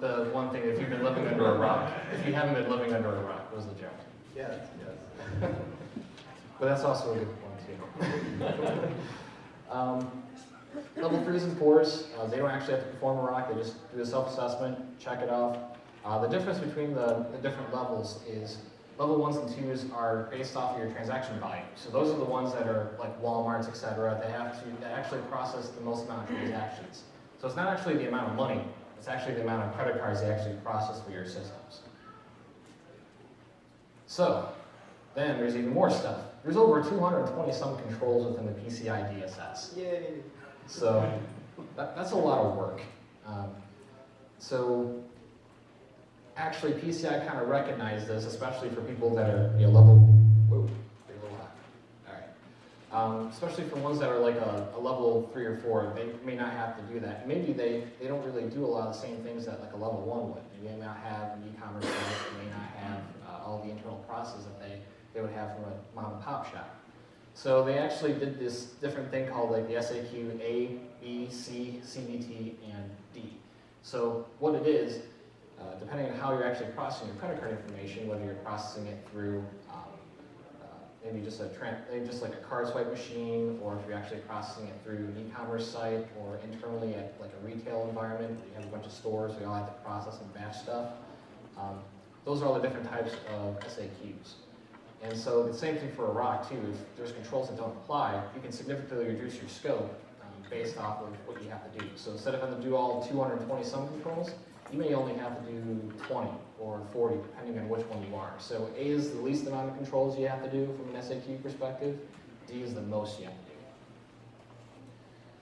the one thing, if you've been living under a rock. If you haven't been living under a rock, was the joke. Yes, yes. But that's also a good point, too. Level 3s and 4s, they don't actually have to perform a rock, they just do a self-assessment, check it off. The difference between the different levels is level 1s and 2s are based off of your transaction volume. So those are the ones that are like Walmart's, etc. They actually process the most amount of transactions. So it's not actually the amount of money, it's actually the amount of credit cards they actually process through your systems. So, then there's even more stuff. There's over 220 some controls within the PCI DSS. Yay! So that's a lot of work. So actually PCI kind of recognized this, especially for people that are level, whoa, they're a little high. All right. Especially for ones that are like a level 3 or 4, they may not have to do that. Maybe they don't really do a lot of the same things that like a level 1 would. They may not have an e-commerce site, they may not have all the internal processes that they would have from a mom and pop shop. So they actually did this different thing called like the SAQ A, B, C, CBT, and D. So what it is, depending on how you're actually processing your credit card information, whether you're processing it through maybe just like a card swipe machine, or if you're actually processing it through an e-commerce site, or internally at like a retail environment, you have a bunch of stores, so you all have to process and batch stuff. Those are all the different types of SAQs. And so the same thing for a rock too. If there's controls that don't apply, you can significantly reduce your scope based off of what you have to do. So instead of having to do all 220 some controls, you may only have to do 20 or 40, depending on which one you are. So A is the least amount of controls you have to do from an SAQ perspective. D is the most you have to do.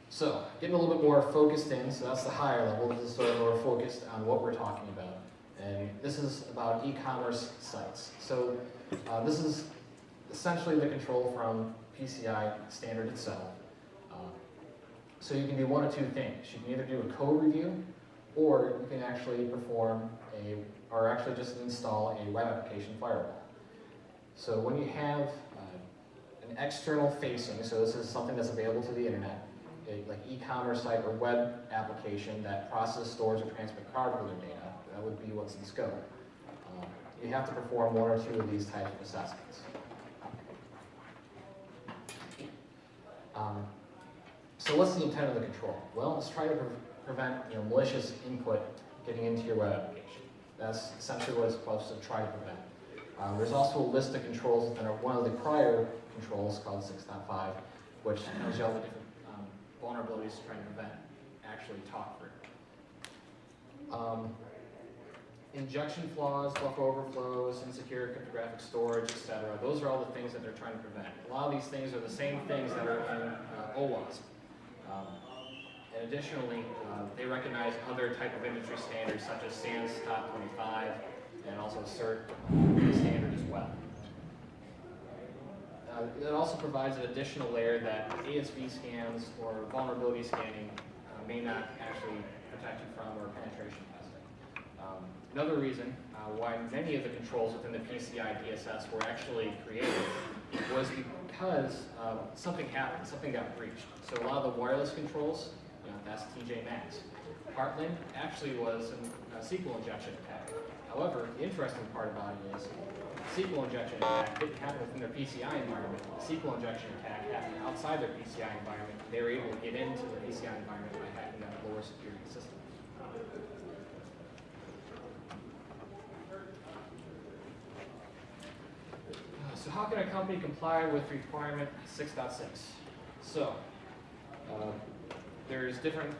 So getting a little bit more focused in, so that's the higher level. This is sort of more focused on what we're talking about. And this is about e-commerce sites. So this is essentially the control from PCI standard itself. So you can do one of two things. You can either do a code review, or you can actually perform or actually just install a web application firewall. So when you have an external facing, so this is something that's available to the internet, like e-commerce site or web application that processes, stores, or transmits cardholder data, that would be what's in scope. You have to perform one or two of these types of assessments. So what's the intent of the control? Well, let's try to prevent malicious input getting into your web application. That's essentially what it's supposed to try to prevent. There's also a list of controls within one of the prior controls called 6.5, which tells you all the different vulnerabilities to try to prevent actually talk through. Injection flaws, buffer overflows, insecure cryptographic storage, etc. Those are all the things that they're trying to prevent. A lot of these things are the same things that are in OWASP. And additionally, they recognize other type of industry standards such as SANS Top 25 and also CERT standard as well. It also provides an additional layer that ASV scans or vulnerability scanning may not actually protect you from, or penetration testing. Another reason why many of the controls within the PCI DSS were actually created was because something happened, something got breached. So a lot of the wireless controls, that's TJ Maxx. Heartland actually was a SQL injection attack. However, the interesting part about it is SQL injection attack didn't happen within their PCI environment. The SQL injection attack happened outside their PCI environment. They were able to get into the PCI environment by hacking that lower security system. So how can a company comply with requirement 6.6? So there's different,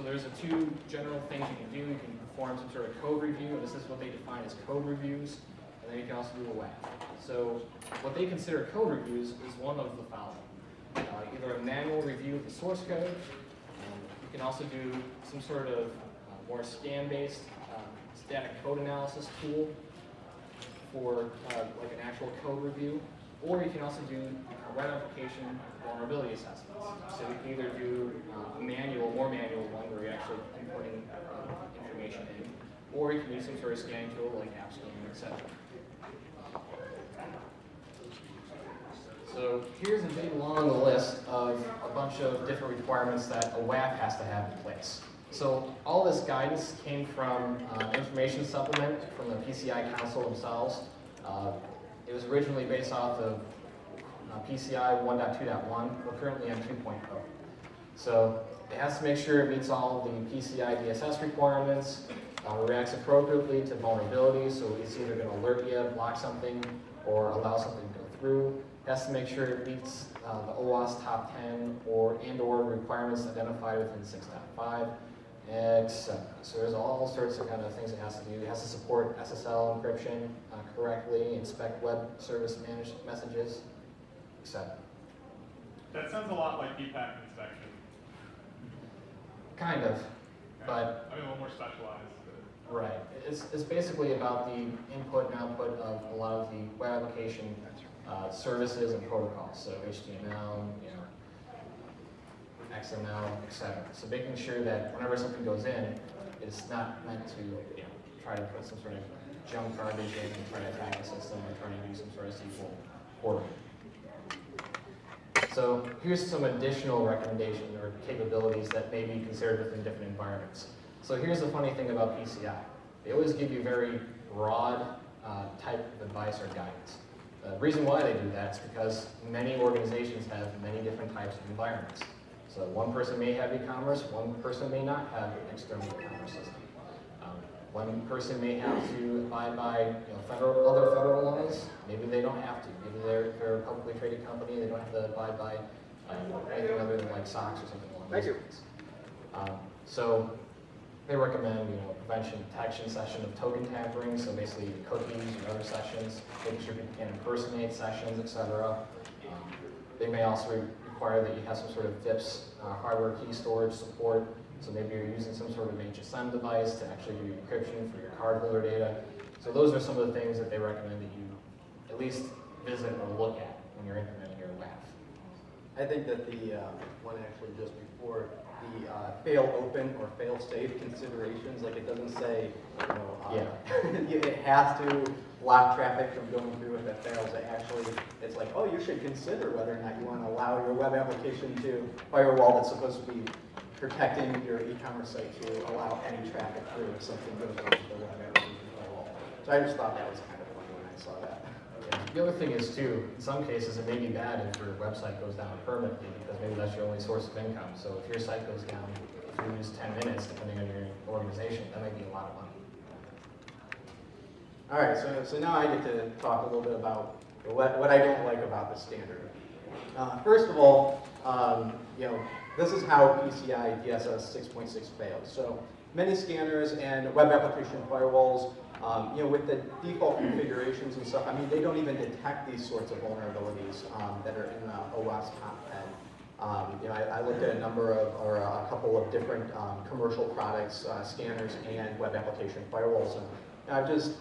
there's two general things you can do. You can perform some sort of code review, and this is what they define as code reviews, and then you can also do a WAF. So what they consider code reviews is one of the following. Either a manual review of the source code, you can also do some sort of more scan-based static code analysis tool for like an actual code review, or you can also do web application vulnerability assessments. So you can either do a more manual one where you're actually inputting information in, or you can use some sort of scanning tool like app scanning, etc. So here's a big long list of a bunch of different requirements that a WAF has to have in place. So all this guidance came from an information supplement from the PCI Council themselves. It was originally based off of PCI 1.2.1. We're currently on 2.0. So it has to make sure it meets all the PCI DSS requirements, reacts appropriately to vulnerabilities, so it's either going to alert you, block something, or allow something to go through. It has to make sure it meets the OWASP top 10 and/or requirements identified within 6.5, etc. So there's all sorts of kind of things it has to do. It has to support SSL encryption correctly, inspect web service managed messages, etc. That sounds a lot like DPAC inspection. Kind of, Okay. but I mean, a little more specialized. right. It's basically about the input and output of a lot of the web application services and protocols. So HTML, XML, etc. So making sure that whenever something goes in, it's not meant to try to put some sort of junk garbage in and try to attack the system or try to do some sort of SQL portal. So here's some additional recommendations or capabilities that may be considered within different environments. So here's the funny thing about PCI. They always give you very broad type of advice or guidance. The reason why they do that is because many organizations have many different types of environments. So one person may have e-commerce, one person may not have an external e-commerce system. One person may have to abide by other federal laws. Maybe they don't have to. Maybe they're a publicly traded company. They don't have to abide by anything other than like SOX or something along those lines. So they recommend prevention detection session of token tampering. So basically cookies or other sessions, making sure people can't impersonate sessions, etc. They may also require that you have some sort of FIPS hardware key storage support. So maybe you're using some sort of HSM device to actually do encryption for your cardholder data. So those are some of the things that they recommend that you at least visit or look at when you're implementing your WAF. I think that the one actually just before, the fail open or fail safe considerations, like it doesn't say, it has to block traffic from going through if it fails. It's like, oh, you should consider whether or not you want to allow your web application to firewall that's supposed to be protecting your e-commerce site to allow any traffic through if something goes wrong with the web application firewall. So I just thought that was kind of funny when I saw that. The other thing is too, in some cases it may be bad if your website goes down permanently because maybe that's your only source of income. So if your site goes down, if you lose 10 minutes depending on your organization, that might be a lot of money. All right, so now I get to talk a little bit about what I don't like about the standard. First of all, this is how PCI DSS 6.6 fails. So many scanners and web application firewalls, with the default configurations and stuff, they don't even detect these sorts of vulnerabilities that are in the OWASP top 10. I looked at a couple of different commercial products, scanners and web application firewalls, and I've just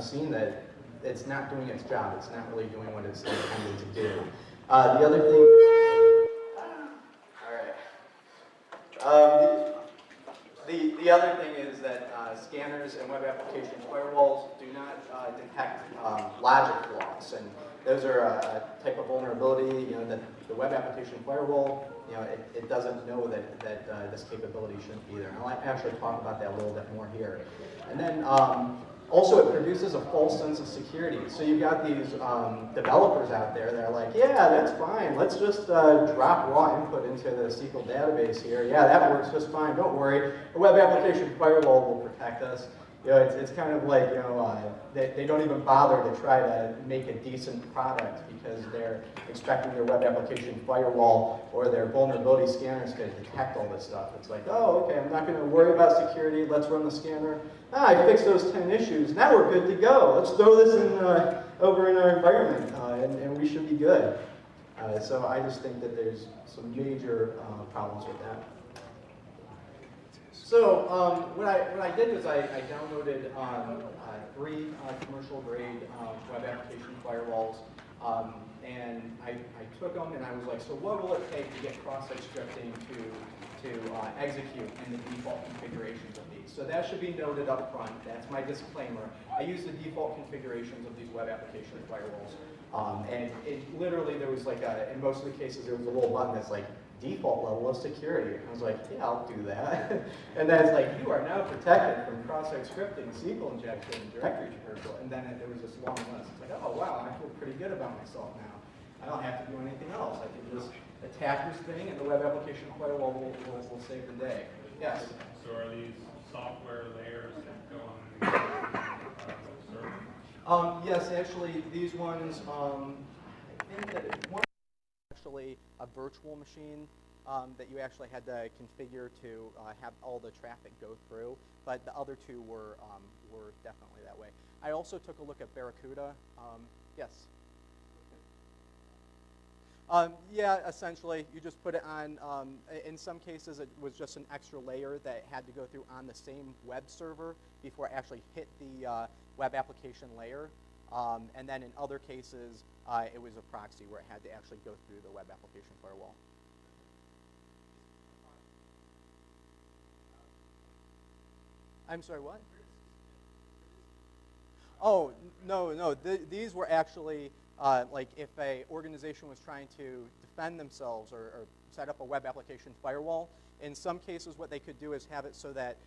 seen that it's not doing its job. It's not really doing what it's intended to do. The other thing. The other thing is that scanners and web application firewalls do not detect logic flaws, and those are a type of vulnerability. That the web application firewall, it doesn't know that this capability shouldn't be there. And I'll actually talk about that a little bit more here. And then also, it produces a false sense of security. So you've got these developers out there that are like, yeah, that's fine. Let's just drop raw input into the SQL database here. Yeah, that works just fine. Don't worry. The web application firewall will protect us. It's kind of like, they don't even bother to try to make a decent product because they're expecting their web application firewall or their vulnerability scanners to detect all this stuff. It's like, oh, okay, I'm not going to worry about security. Let's run the scanner. I fixed those 10 issues. Now we're good to go. Let's throw this over in our environment, and we should be good. So I just think that there's some major problems with that. So what I did was I downloaded 3 commercial grade web application firewalls, and I took them and I was like, so what will it take to get cross-site scripting to execute in the default configurations of these? So that should be noted up front. That's my disclaimer. I use the default configurations of these web application firewalls, and it literally there was like in most of the cases there was a little button that's like default level of security. I was like, yeah, I'll do that. And then it's like, you are now protected from cross-site scripting, SQL injection, directory traversal. And then there was this long list. It's like, oh, wow, I feel pretty good about myself now. I don't have to do anything else. I can just attack this thing, and the web application firewall will save the day. Yes? So are these software layers that go on the server? Yes, actually, these ones, I think that one actually a virtual machine that you actually had to configure to have all the traffic go through, but the other two were definitely that way. I also took a look at Barracuda. Yes? Yeah, essentially, you just put it on, in some cases it was just an extra layer that had to go through on the same web server before it actually hit the web application layer. And then in other cases, it was a proxy where it had to actually go through the web application firewall. I'm sorry, what? Oh, no. These were actually, like if an organization was trying to defend themselves or set up a web application firewall, in some cases what they could do is have it so that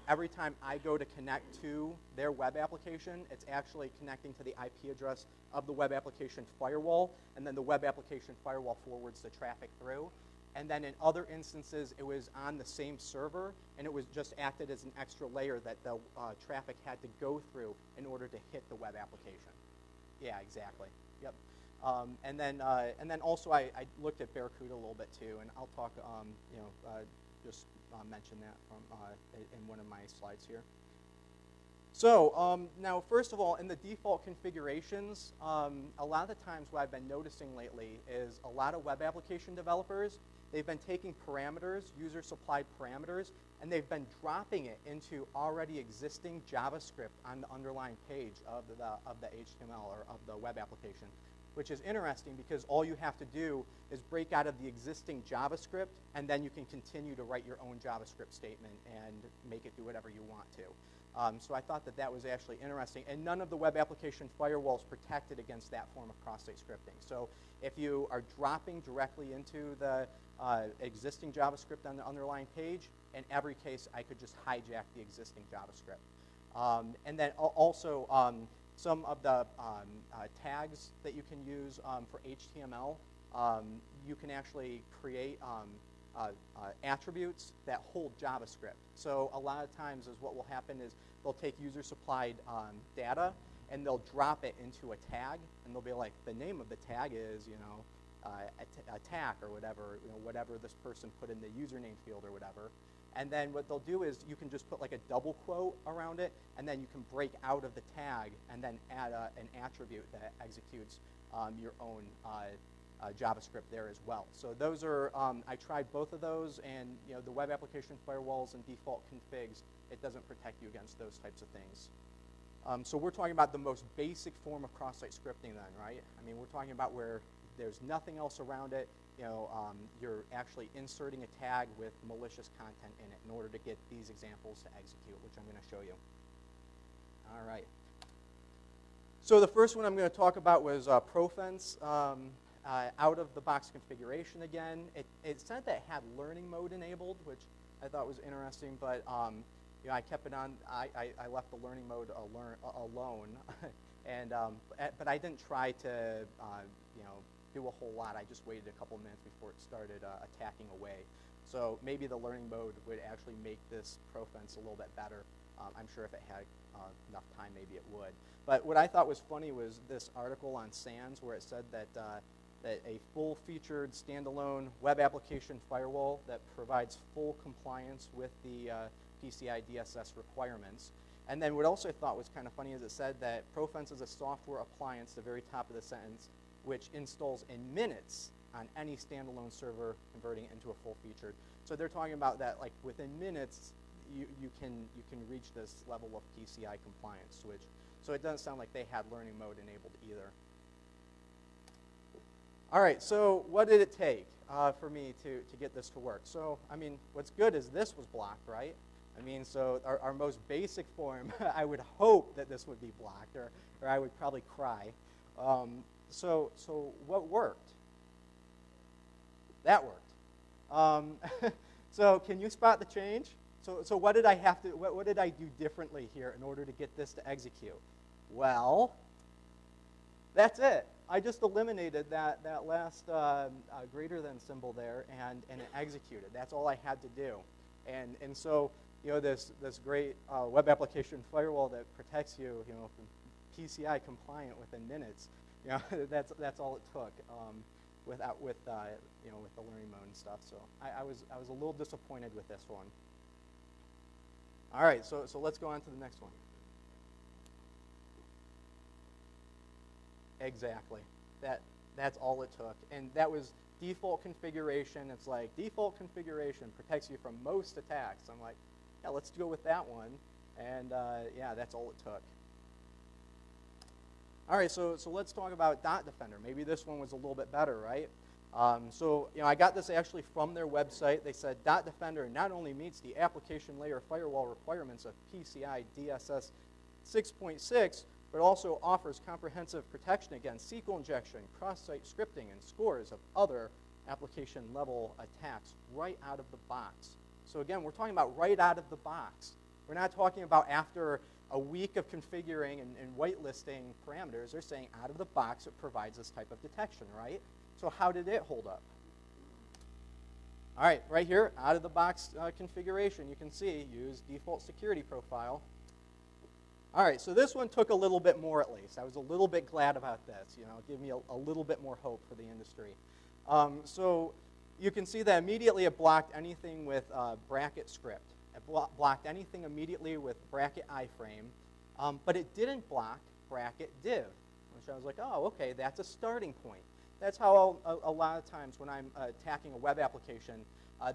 every time I go to connect to their web application, it's actually connecting to the IP address of the web application firewall, and then the web application firewall forwards the traffic through. And then in other instances, it was on the same server, and it was just acted as an extra layer that the traffic had to go through in order to hit the web application. Yeah, exactly. Yep. And then also I looked at Barracuda a little bit too, and I'll talk, just mention that from in one of my slides here. So now, first of all, in the default configurations, a lot of the times what I've been noticing lately is a lot of web application developers, they've been taking parameters, user-supplied parameters, and they've been dropping it into already existing JavaScript on the underlying page of the HTML or of the web application, which is interesting because all you have to do is break out of the existing JavaScript, and then you can continue to write your own JavaScript statement and make it do whatever you want to. So I thought that that was actually interesting. And none of the web application firewalls protected against that form of cross-site scripting. So if you are dropping directly into the existing JavaScript on the underlying page, in every case, I could just hijack the existing JavaScript. And then also, some of the tags that you can use for HTML, you can actually create attributes that hold JavaScript. So a lot of times is what will happen is they'll take user-supplied data and they'll drop it into a tag, and they'll be like, the name of the tag is, attack or whatever, whatever this person put in the username field or whatever. And then what they'll do is you can just put like a double quote around it, and then you can break out of the tag and then add an attribute that executes your own JavaScript there as well. So those are, I tried both of those, and the web application firewalls and default configs, it doesn't protect you against those types of things. So we're talking about the most basic form of cross-site scripting then, right? I mean, we're talking about where there's nothing else around it. You're actually inserting a tag with malicious content in it in order to get these examples to execute, which I'm going to show you. All right. So the first one I'm going to talk about was Profense. Out-of-the-box configuration again. It said that it had learning mode enabled, which I thought was interesting, but I kept it on. I left the learning mode alone, and but I didn't try to do a whole lot. I just waited a couple minutes before it started attacking away. So maybe the learning mode would actually make this Profense a little bit better. I'm sure if it had enough time, maybe it would. But what I thought was funny was this article on SANS where it said that that a full-featured standalone web application firewall that provides full compliance with the PCI DSS requirements. And then what also I thought was kind of funny is it said that Profense is a software appliance, the very top of the sentence, which installs in minutes on any standalone server, converting it into a full-featured. So they're talking about that, like within minutes, you can reach this level of PCI compliance switch. So it doesn't sound like they had learning mode enabled either. All right, so what did it take for me to get this to work? So, I mean, what's good is this was blocked, right? I mean, so our most basic form, I would hope that this would be blocked, or I would probably cry. So what worked? That worked. So can you spot the change? So what did I have to, what did I do differently here in order to get this to execute? Well, that's it. I just eliminated that last greater than symbol there, and it executed. That's all I had to do. And so, this great web application firewall that protects you, from PCI compliant within minutes, that's all it took with the learning mode and stuff. So I was a little disappointed with this one. All right, so let's go on to the next one. Exactly. That's all it took. And that was default configuration. It's like default configuration protects you from most attacks. I'm like, yeah, let's go with that one. And yeah, that's all it took. All right, so let's talk about Dot Defender. Maybe this one was a little bit better, right? So I got this actually from their website. They said Dot Defender not only meets the application layer firewall requirements of PCI DSS 6.6, but also offers comprehensive protection against SQL injection, cross-site scripting, and scores of other application-level attacks right out of the box. So again, we're talking about right out of the box. We're not talking about after a week of configuring and whitelisting parameters. They're saying out of the box it provides this type of detection, right? So how did it hold up? All right, right here, out of the box configuration, you can see use default security profile. All right, so this one took a little bit more at least. I was a little bit glad about this. It gave me a little bit more hope for the industry. So you can see that immediately it blocked anything with bracket script. It blocked anything immediately with bracket iframe, but it didn't block bracket div, which I was like, oh, okay, that's a starting point. That's how a lot of times when I'm attacking a web application,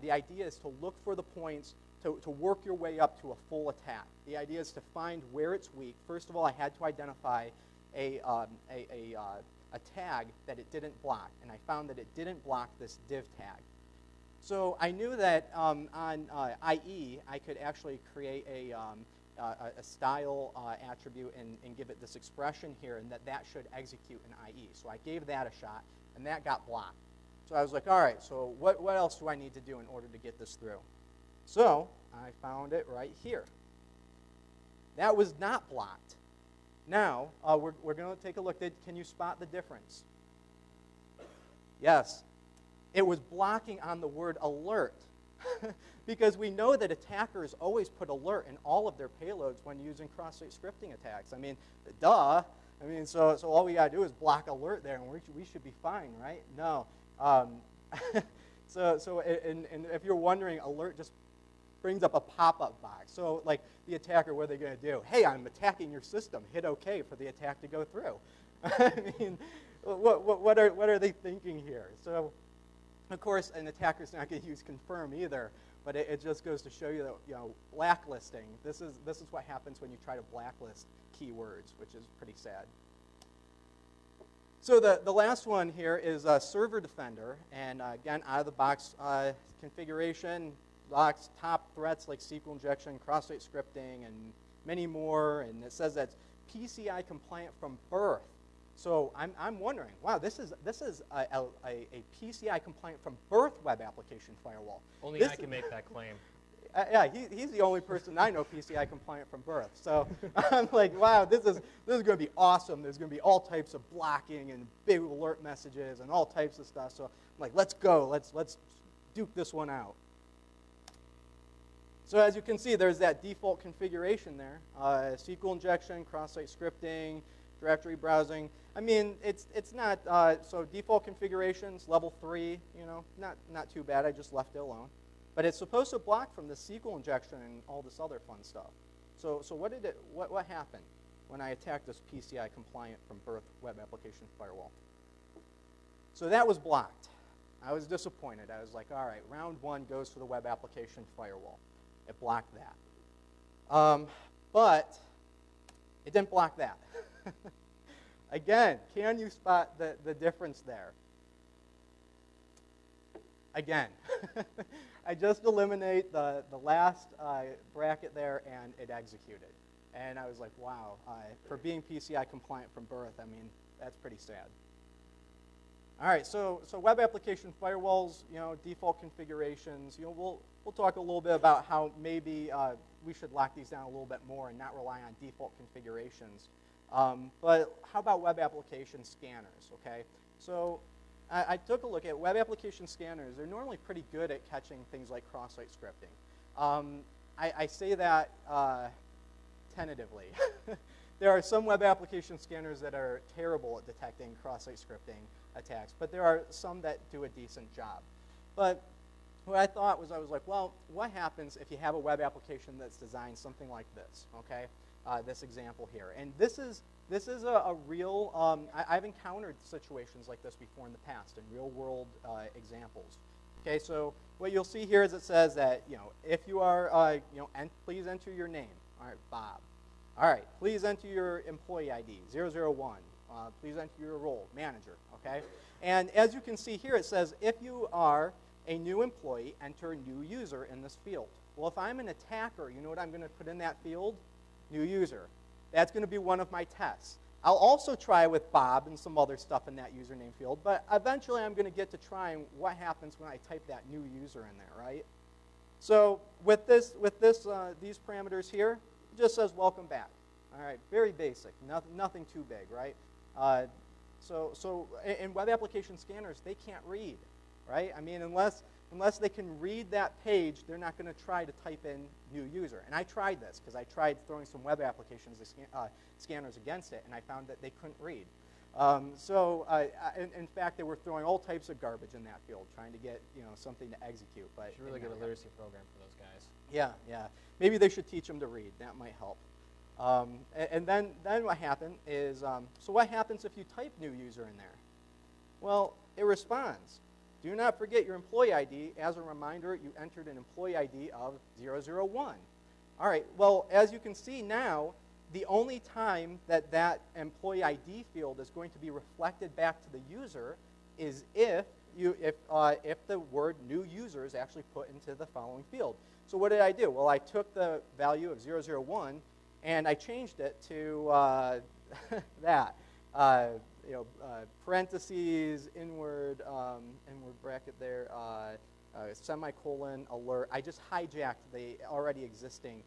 the idea is to look for the points to work your way up to a full attack. The idea is to find where it's weak. First of all, I had to identify a tag that it didn't block, and I found that it didn't block this div tag. So I knew that on IE, I could actually create a style attribute and give it this expression here, and that should execute in IE. So I gave that a shot, and that got blocked. So I was like, all right, so what else do I need to do in order to get this through? So I found it right here. That was not blocked. Now, we're going to take a look. Can you spot the difference? Yes. It was blocking on the word alert. Because we know that attackers always put alert in all of their payloads when using cross-site scripting attacks. I mean, duh. I mean, so all we got to do is block alert there, and we should be fine, right? No. So if you're wondering, alert just brings up a pop-up box. So, like, the attacker, what are they going to do? Hey, I'm attacking your system. Hit OK for the attack to go through. I mean, what are they thinking here? So, of course, an attacker's not going to use confirm either, but it just goes to show you that, blacklisting, this is what happens when you try to blacklist keywords, which is pretty sad. So the last one here is Server Defender, and again, out-of-the-box configuration, blocks top threats like SQL injection, cross-site scripting, and many more, and it says that's PCI compliant from birth. So I'm wondering, wow, this is a PCI compliant from birth web application firewall. Only I can make that claim. Yeah, he's the only person I know PCI compliant from birth. So I'm like, wow, this is going to be awesome. There's going to be all types of blocking and big alert messages and all types of stuff. So I'm like, let's go. Let's duke this one out. So as you can see, there's that default configuration there. SQL injection, cross-site scripting, directory browsing. I mean, it's not, so default configurations, level 3, not too bad. I just left it alone. But it's supposed to block from the SQL injection and all this other fun stuff. So what happened when I attacked this PCI compliant from birth web application firewall? So that was blocked. I was disappointed. I was like, all right, round 1 goes to the web application firewall. It blocked that. But it didn't block that. Again, can you spot the difference there? Again, I just eliminate the last bracket there, and it executed. And I was like, wow, for being PCI compliant from birth, I mean, that's pretty sad. All right, so web application firewalls, default configurations. We'll talk a little bit about how maybe we should lock these down a little bit more and not rely on default configurations. But how about web application scanners? Okay, so I took a look at web application scanners. They're normally pretty good at catching things like cross-site scripting. I say that tentatively. There are some web application scanners that are terrible at detecting cross-site scripting attacks, but there are some that do a decent job. But what I thought was, I was like, well, what happens if you have a web application that's designed something like this, okay? This example here. And this is a real, I've encountered situations like this before in the past, in real-world examples. Okay, so what you'll see here is it says that, if you are, please enter your name. All right, Bob. All right, please enter your employee ID, 001. Please enter your role, manager, okay? And as you can see here, it says, if you are a new employee, enter new user in this field. Well, if I'm an attacker, you know what I'm going to put in that field? New user. That's going to be one of my tests. I'll also try with Bob and some other stuff in that username field, but eventually I'm going to get to trying what happens when I type that new user in there, right? So with these parameters here, it just says welcome back. All right, very basic, nothing too big, right? So in web application scanners, they can't read, right? I mean, unless they can read that page, they're not going to try to type in new user. And I tried this because I tried throwing some web applications, scanners against it, and I found that they couldn't read. In fact, they were throwing all types of garbage in that field, trying to get something to execute. But Should really get a literacy program for those guys. Yeah. Maybe they should teach them to read. That might help. And then what happened is, so what happens if you type new user in there? Well, it responds. Do not forget your employee ID. As a reminder, you entered an employee ID of 001. All right, well, as you can see now, the only time that employee ID field is going to be reflected back to the user is if the word new user is actually put into the following field. So what did I do? Well, I took the value of 001 and I changed it to that. Parentheses, inward bracket there, semicolon, alert. I just hijacked the already existing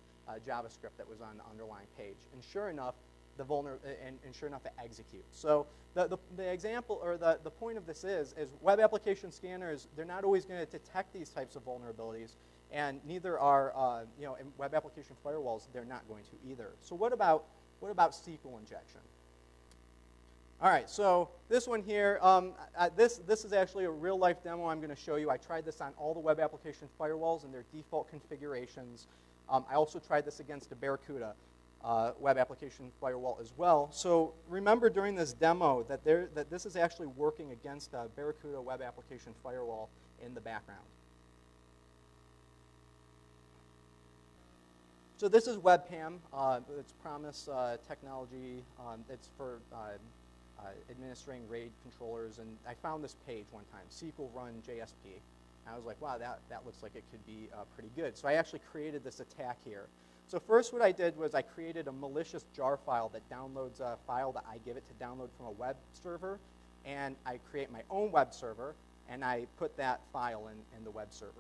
JavaScript that was on the underlying page, and sure enough, it executes. So the example, or the point of this is web application scanners. They're not always going to detect these types of vulnerabilities, and neither are in web application firewalls. They're not going to either. So what about SQL injection? All right, so this one here, this is actually a real-life demo I'm going to show you. I tried this on all the web application firewalls and their default configurations. I also tried this against a Barracuda web application firewall as well. So remember during this demo that this is actually working against a Barracuda web application firewall in the background. So this is webpam. It's Promise technology. It's for administering RAID controllers, and I found this page one time, SQL run JSP. And I was like, wow, that looks like it could be pretty good. So I actually created this attack here. So first what I did was I created a malicious jar file that downloads a file that I give it to download from a web server, and I create my own web server, and I put that file in the web server.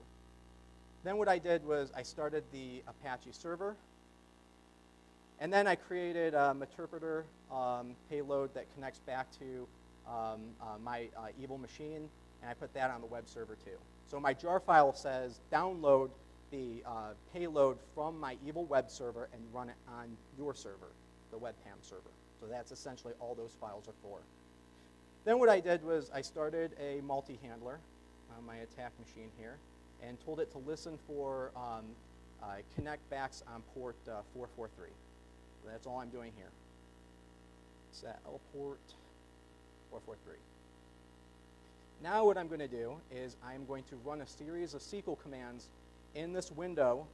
Then what I did was I started the Apache server, and then I created a interpreter payload that connects back to my evil machine, and I put that on the web server too. So my jar file says download the payload from my evil web server and run it on your server, the webpam server. So that's essentially all those files are for. Then what I did was I started a multi-handler on my attack machine here and told it to listen for connect backs on port 443. So that's all I'm doing here. Set L port 443. Now what I'm going to do is I'm going to run a series of SQL commands in this window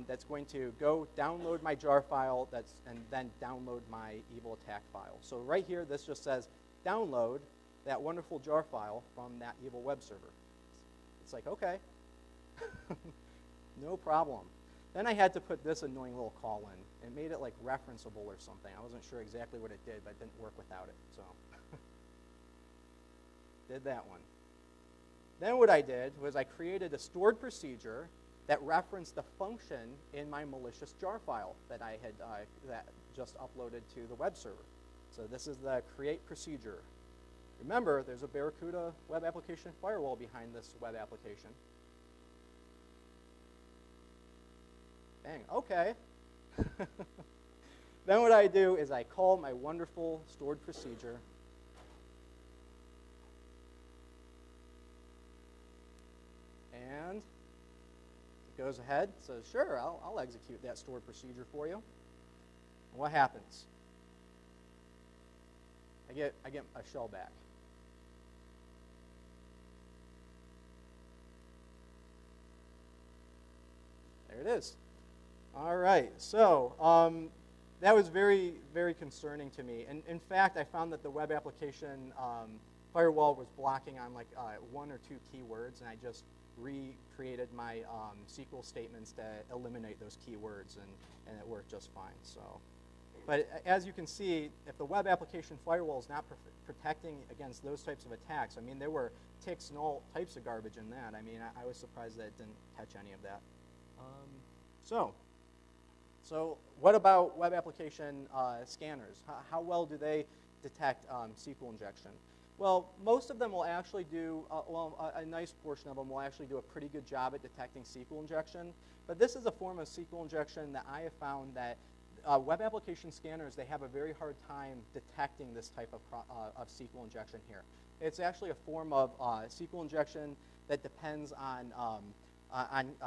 that's going to go download my jar file and then download my evil attack file. So right here, this just says download that wonderful jar file from that evil web server. It's like, okay, no problem. Then I had to put this annoying little call in. It made it like referenceable or something. I wasn't sure exactly what it did, but it didn't work without it. So did that one. Then what I did was I created a stored procedure that referenced the function in my malicious jar file that I had that just uploaded to the web server. So this is the create procedure. Remember, there's a Barracuda web application firewall behind this web application. Bang, okay. Then what I do is I call my wonderful stored procedure. And it goes ahead, says, sure, I'll execute that stored procedure for you. And what happens? I get a shell back. There it is. All right, so that was very, very concerning to me. And in fact, I found that the web application firewall was blocking on like 1 or 2 keywords, and I just recreated my SQL statements to eliminate those keywords, and it worked just fine. So, but as you can see, if the web application firewall is not protecting against those types of attacks, I mean, there were ticks and all types of garbage in that. I mean, I was surprised that it didn't catch any of that. So what about web application scanners? How well do they detect SQL injection? Well, most of them will actually do, a nice portion of them will actually do a pretty good job at detecting SQL injection. But this is a form of SQL injection that I have found that web application scanners, they have a very hard time detecting this type of SQL injection here. It's actually a form of SQL injection that depends on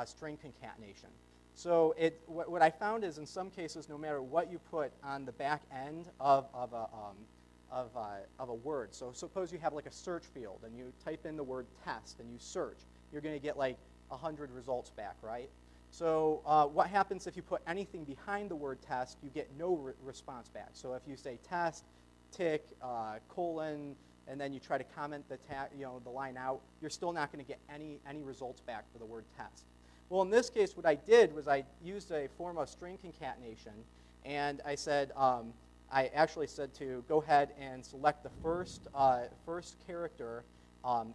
string concatenation. So what I found is in some cases, no matter what you put on the back end of a word, so suppose you have like a search field and you type in the word test and you search, you're going to get like 100 results back, right? So what happens if you put anything behind the word test, you get no response back. So if you say test, tick, colon, and then you try to comment the line out, you're still not going to get any results back for the word test. Well, in this case, what I did was I used a form of string concatenation, and I said, I actually said to go ahead and select the first character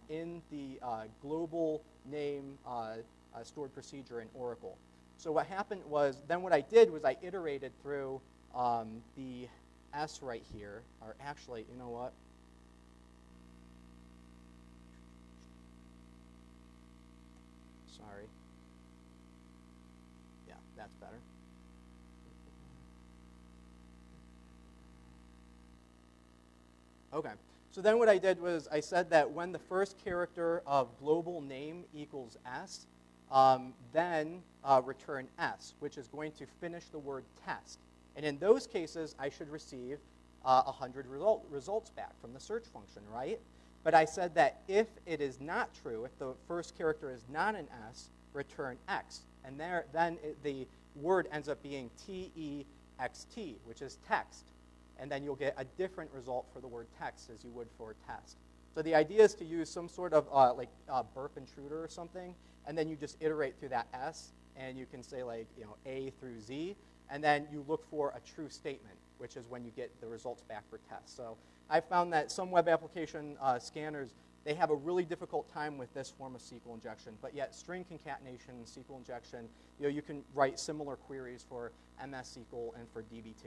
in the global name stored procedure in Oracle. So what happened was, then what I did was I iterated through the S right here, or actually, you know what? Sorry. Yeah, that's better. Okay, so then what I did was I said that when the first character of global name equals S, then return S, which is going to finish the word test. And in those cases, I should receive 100 results back from the search function, right? But I said that if it is not true, if the first character is not an S, return X. And then the word ends up being T-E-X-T, which is text. And then you'll get a different result for the word text as you would for test. So the idea is to use some sort of burp intruder or something, and then you just iterate through that S, and you can say like, A through Z, and then you look for a true statement, which is when you get the results back for tests. So I found that some web application scanners, they have a really difficult time with this form of SQL injection, but yet string concatenation and SQL injection, you can write similar queries for MS SQL and for DB2.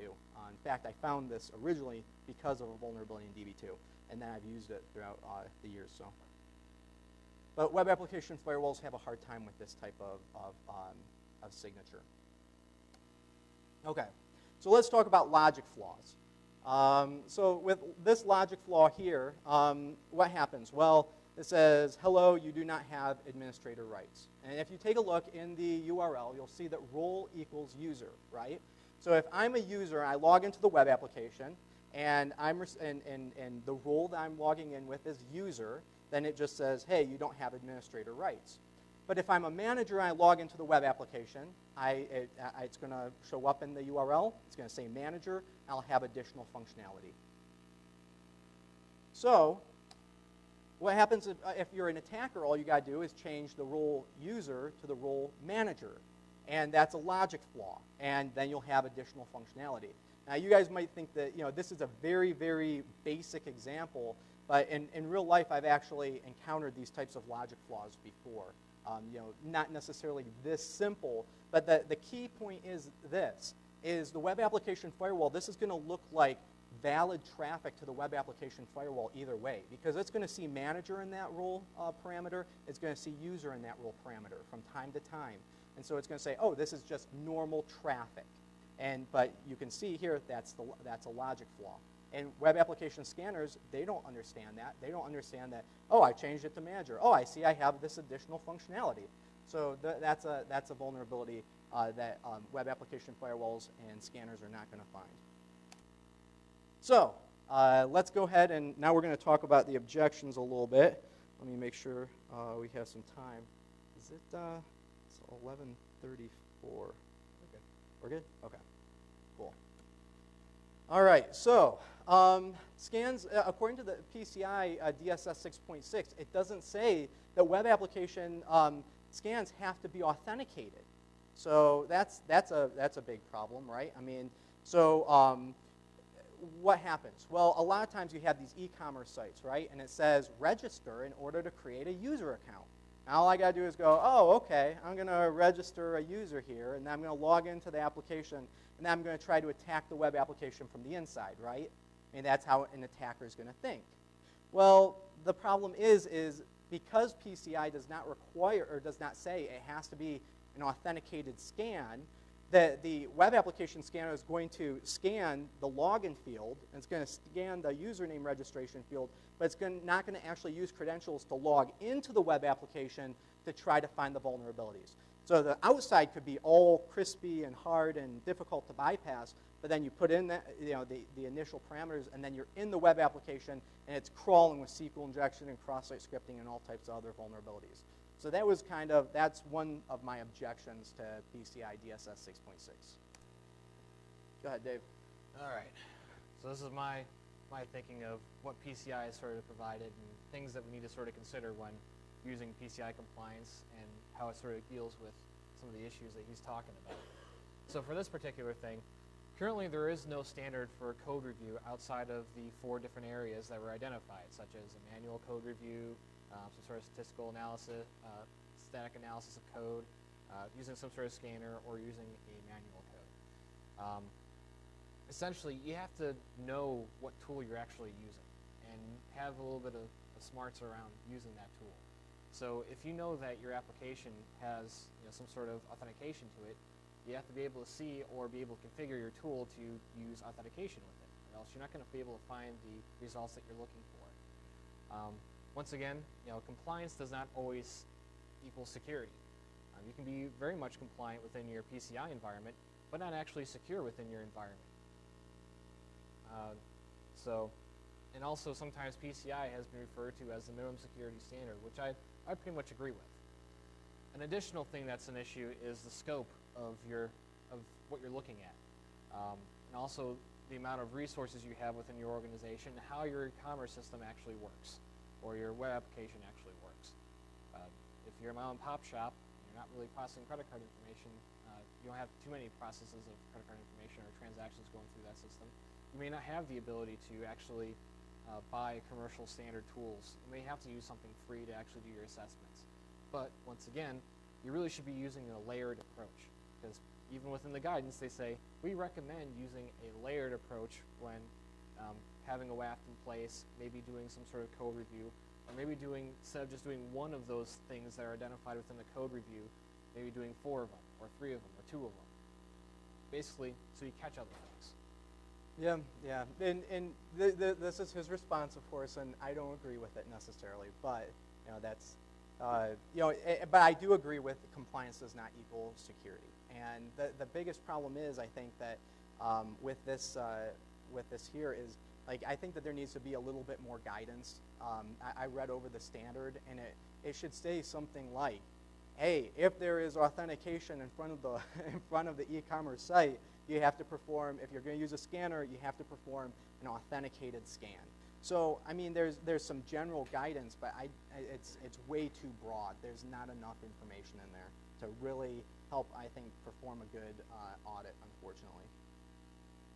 In fact, I found this originally because of a vulnerability in DB2, and then I've used it throughout the years. So, but web application firewalls have a hard time with this type of signature. Okay, so let's talk about logic flaws. So with this logic flaw here, what happens? Well, it says, hello, you do not have administrator rights. And if you take a look in the URL, you'll see that role equals user, right? So if I'm a user, I log into the web application, and the role that I'm logging in with is user, then it just says, hey, you don't have administrator rights. But if I'm a manager and I log into the web application, it's going to show up in the URL. It's going to say manager, and I'll have additional functionality. So what happens if you're an attacker? All you got to do is change the role user to the role manager. And that's a logic flaw. And then you'll have additional functionality. Now, you guys might think that this is a very, very basic example, But in real life, I've actually encountered these types of logic flaws before. Not necessarily this simple, but the key point is this, is the web application firewall, this is going to look like valid traffic to the web application firewall either way, because it's going to see manager in that role parameter, it's going to see user in that role parameter from time to time. And so it's going to say, oh, this is just normal traffic. But you can see here that's a logic flaw. And web application scanners, they don't understand that. They don't understand that, oh, I changed it to manager. Oh, I see I have this additional functionality. So that's a vulnerability that web application firewalls and scanners are not going to find. So let's go ahead, and now we're going to talk about the objections a little bit. Let me make sure we have some time. Is it it's 11:34? We're good? Okay, cool. All right, so scans, according to the PCI DSS 6.6, it doesn't say that web application scans have to be authenticated. So that's a big problem, right? I mean, so what happens? Well, a lot of times you have these e-commerce sites, right? And it says register in order to create a user account. Now all I got to do is go, oh, okay, I'm going to register a user here, and then I'm going to log into the application, and then I'm going to try to attack the web application from the inside, right? I mean, that's how an attacker is going to think. Well, the problem is because PCI does not require or does not say it has to be an authenticated scan, that the web application scanner is going to scan the login field, and it's going to scan the username registration field, but it's not going to actually use credentials to log into the web application to try to find the vulnerabilities. So the outside could be all crispy and hard and difficult to bypass, but then you put in the initial parameters, and then you're in the web application, and it's crawling with SQL injection and cross-site scripting and all types of other vulnerabilities. So that's one of my objections to PCI DSS 6.6. Go ahead, Dave. All right. So this is my thinking of what PCI has sort of provided and things that we need to sort of consider when using PCI compliance and how it sort of deals with some of the issues that he's talking about. So for this particular thing, currently there is no standard for code review outside of the 4 different areas that were identified, such as a manual code review, some sort of statistical analysis, static analysis of code, using some sort of scanner, or using a manual code. Essentially, you have to know what tool you're actually using and have a little bit of smarts around using that tool. So if you know that your application has some sort of authentication to it, you have to be able to see or be able to configure your tool to use authentication with it, or else you're not going to be able to find the results that you're looking for. Once again, compliance does not always equal security. You can be very much compliant within your PCI environment, but not actually secure within your environment. And also sometimes PCI has been referred to as the minimum security standard, which I pretty much agree with. An additional thing that's an issue is the scope of what you're looking at, and also the amount of resources you have within your organization, and how your e-commerce system actually works, or your web application actually works. If you're a mom-and-pop shop, and you're not really processing credit card information, you don't have too many processes of credit card information or transactions going through that system, you may not have the ability to actually buy commercial standard tools. You may have to use something free to actually do your assessments. But once again, you really should be using a layered approach, because even within the guidance they say we recommend using a layered approach when having a WAF in place, maybe doing some sort of code review, or maybe instead of just doing one of those things that are identified within the code review, maybe doing 4 of them, or 3 of them, or 2 of them. Basically, so you catch other things. Yeah, and this is his response, of course, and I don't agree with it necessarily, but that's but I do agree with compliance does not equal security, and the biggest problem is, I think, that with this here is, I think that there needs to be a little bit more guidance. I read over the standard, and it should say something like, hey, if there is authentication in front of the e-commerce site, you have to perform, if you're going to use a scanner, you have to perform an authenticated scan. So, I mean, there's some general guidance, but it's way too broad. There's not enough information in there to really help, I think, perform a good audit, unfortunately.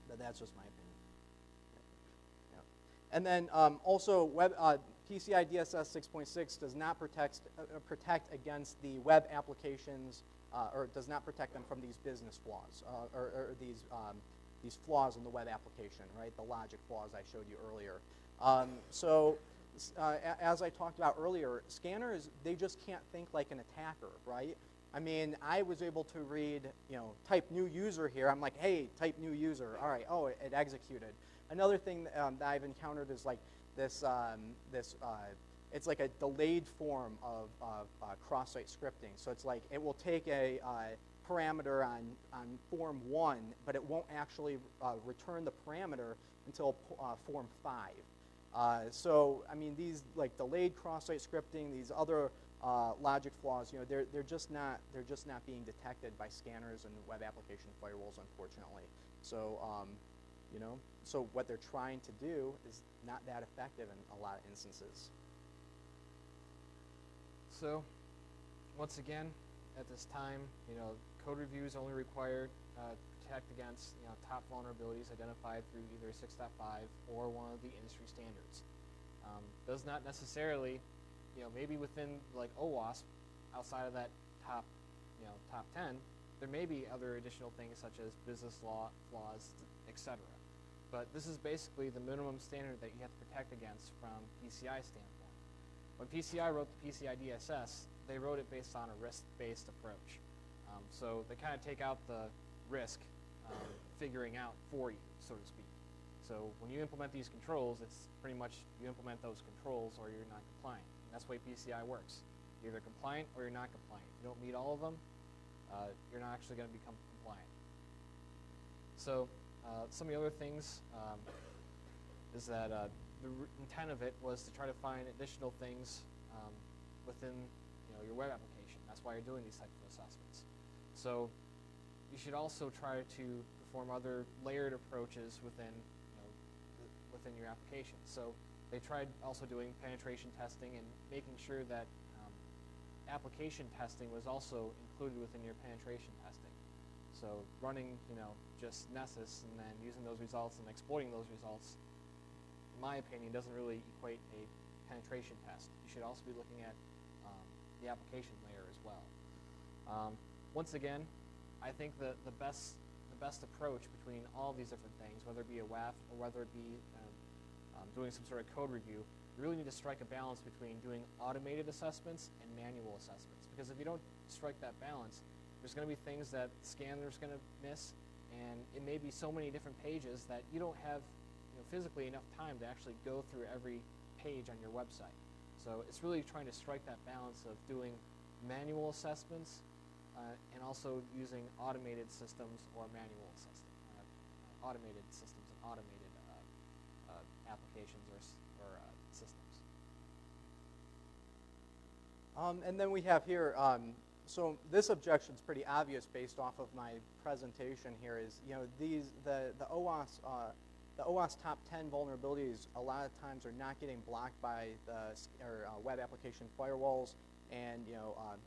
But that's just my opinion. Yeah. And then also PCI DSS 6.6 does not protect against the web applications, or does not protect them from these business flaws, or these flaws in the web application, right? The logic flaws I showed you earlier. As I talked about earlier, scanners, they just can't think like an attacker, right? I mean, I was able to read, type new user here. I'm like, hey, type new user. All right, oh, it executed. Another thing that I've encountered is like this, it's like a delayed form of cross-site scripting. So it's like it will take a parameter on form 1, but it won't actually return the parameter until form 5. So I mean, these like delayed cross-site scripting, these other logic flaws, they're just not being detected by scanners and web application firewalls, unfortunately. So so what they're trying to do is not that effective in a lot of instances. So once again, at this time, code reviews only required to protect against top vulnerabilities identified through either 6.5 or one of the industry standards. Does not necessarily, maybe within like OWASP, outside of that top 10, there may be other additional things such as business law flaws, etc. But this is basically the minimum standard that you have to protect against from PCI standpoint. When PCI wrote the PCI DSS, they wrote it based on a risk-based approach. So they kind of take out the risk figuring out for you, so to speak. So when you implement these controls, it's pretty much you implement those controls or you're not compliant. And that's the way PCI works. You're either compliant or you're not compliant. If you don't meet all of them, you're not actually going to become compliant. So some of the other things is that the intent of it was to try to find additional things within your web application. That's why you're doing these types of assessments. So you should also try to perform other layered approaches within within your application. So they tried also doing penetration testing and making sure that application testing was also included within your penetration testing. So running, just Nessus and then using those results and exploiting those results, in my opinion, doesn't really equate a penetration test. You should also be looking at the application layer as well. Once again, I think the best approach between all these different things, whether it be a WAF or whether it be doing some sort of code review, you really need to strike a balance between doing automated assessments and manual assessments. Because if you don't strike that balance, there's going to be things that the scanner's going to miss, and it may be so many different pages that you don't have physically enough time to actually go through every page on your website. So it's really trying to strike that balance of doing manual assessments and also using automated systems or manual automated systems and automated applications or systems. And then we have here, so this objection is pretty obvious based off of my presentation here. Is the OWASP top 10 vulnerabilities a lot of times are not getting blocked by the web application firewalls, and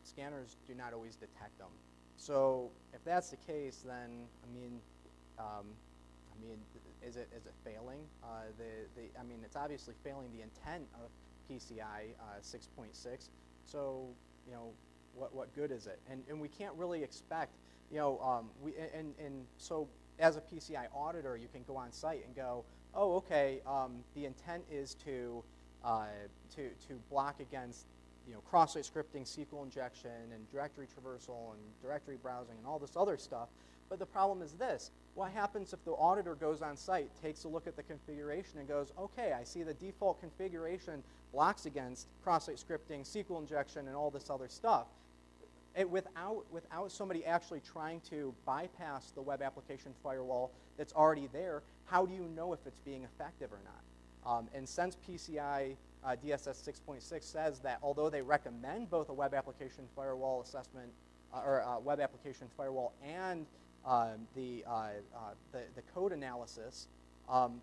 scanners do not always detect them. So if that's the case, then is it failing? I mean, it's obviously failing the intent of PCI 6.6. So what good is it? And we can't really expect so as a PCI auditor, you can go on site and go, oh, okay, the intent is to block against cross-site scripting, SQL injection, and directory traversal, and directory browsing, and all this other stuff. But the problem is this: what happens if the auditor goes on site, takes a look at the configuration, and goes, okay, I see the default configuration blocks against cross-site scripting, SQL injection, and all this other stuff. Without somebody actually trying to bypass the web application firewall that's already there, how do you know if it's being effective or not? And since PCI DSS 6.6 says that although they recommend both a web application firewall assessment or web application firewall and the code analysis,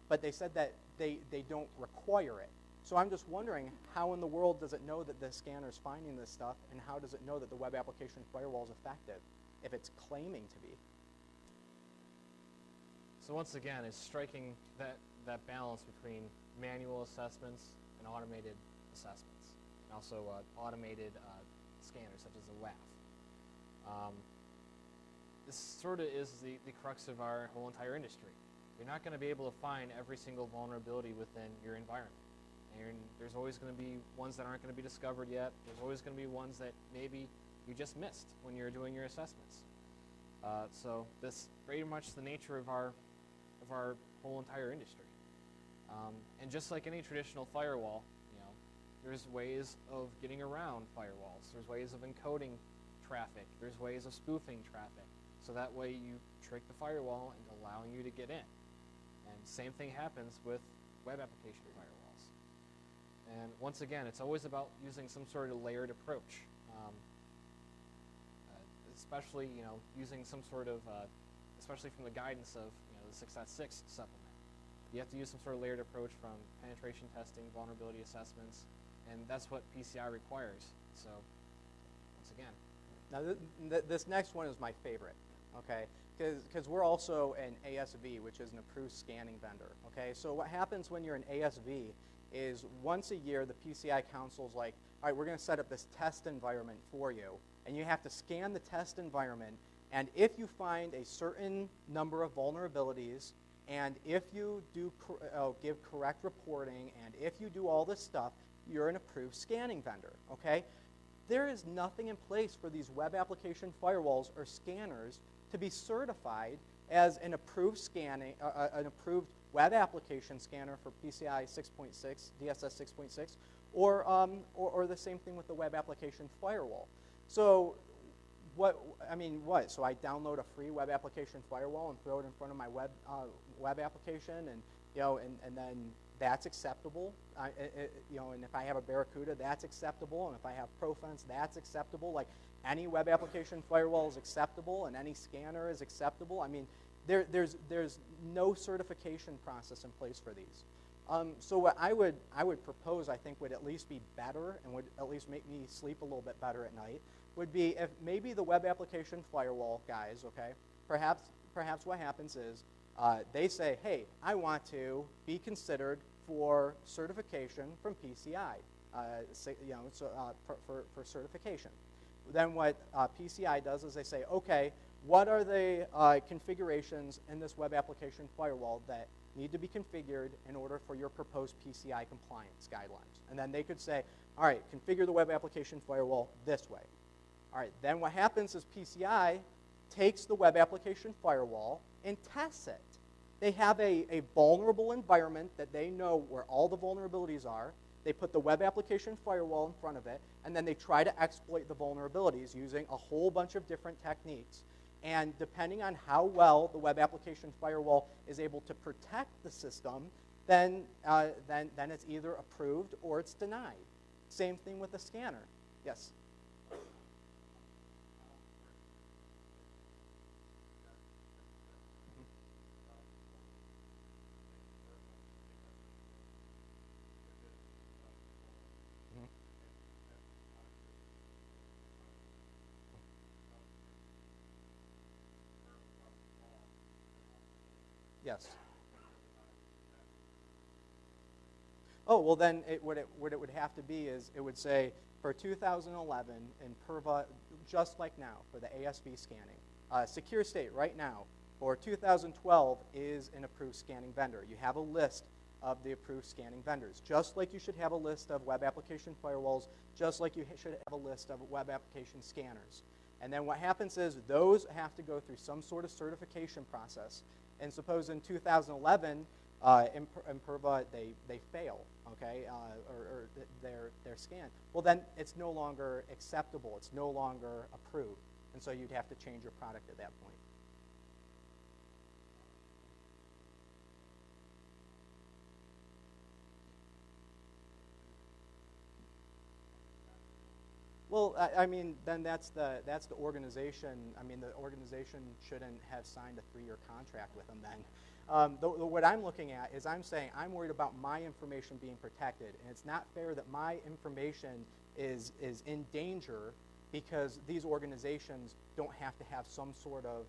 but they said that they don't require it. So I'm just wondering, how in the world does it know that the scanner is finding this stuff, and how does it know that the web application firewall is effective if it's claiming to be? So once again, it's striking that balance between manual assessments and automated assessments, and also automated scanners such as the WAF. This sort of is the crux of our whole entire industry. You're not going to be able to find every single vulnerability within your environment. And there's always going to be ones that aren't going to be discovered yet. There's always going to be ones that maybe you just missed when you're doing your assessments. So this pretty much the nature of our whole entire industry. And just like any traditional firewall, you know, there's ways of getting around firewalls. There's ways of encoding traffic. There's ways of spoofing traffic. So that way you trick the firewall into allowing you to get in. And same thing happens with web application firewalls. And once again, it's always about using some sort of layered approach. Especially, you know, using some sort of, especially from the guidance of, you know, the Success 6 supplement. You have to use some sort of layered approach from penetration testing, vulnerability assessments, and that's what PCI requires. So, once again. Now, this next one is my favorite, okay? Because we're also an ASV, which is an approved scanning vendor, okay? So what happens when you're an ASV is once a year, the PCI Council is like, all right, we're going to set up this test environment for you, and you have to scan the test environment, and if you find a certain number of vulnerabilities, and if you do give correct reporting, and if you do all this stuff, you're an approved scanning vendor, okay? There is nothing in place for these web application firewalls or scanners to be certified as an approved scanning, an approved web application scanner for PCI 6.6, DSS 6.6, or the same thing with the web application firewall. So what? So I download a free web application firewall and throw it in front of my web application, and you know, and then that's acceptable. You know, and if I have a Barracuda, that's acceptable, and if I have Profense, that's acceptable. Like any web application firewall is acceptable, and any scanner is acceptable. I mean, there's no certification process in place for these. So what I would propose, I think, would at least be better and would at least make me sleep a little bit better at night, would be if maybe the web application firewall guys, okay, perhaps what happens is they say, hey, I want to be considered for certification from PCI, for certification. Then what PCI does is they say, okay, what are the configurations in this web application firewall that need to be configured in order for your proposed PCI compliance guidelines? And then they could say, all right, configure the web application firewall this way. All right, then what happens is PCI takes the web application firewall and tests it. They have a vulnerable environment that they know where all the vulnerabilities are. They put the web application firewall in front of it, and then they try to exploit the vulnerabilities using a whole bunch of different techniques. And depending on how well the web application firewall is able to protect the system, then it's either approved or it's denied. Same thing with the scanner. Yes? Yes. Oh, well then what it would have to be is it would say for 2011 in PERVA, just like now for the ASV scanning. Secure State right now for 2012 is an approved scanning vendor. You have a list of the approved scanning vendors, just like you should have a list of web application firewalls, just like you should have a list of web application scanners. And then what happens is those have to go through some sort of certification process. And suppose in 2011, in PERVA, they fail, okay, or they're scanned. Well, then it's no longer acceptable. It's no longer approved. And so you'd have to change your product at that point. Well, I mean, then that's the organization. I mean, the organization shouldn't have signed a 3-year contract with them then. What I'm looking at is I'm saying I'm worried about my information being protected, and it's not fair that my information is in danger because these organizations don't have to have some sort of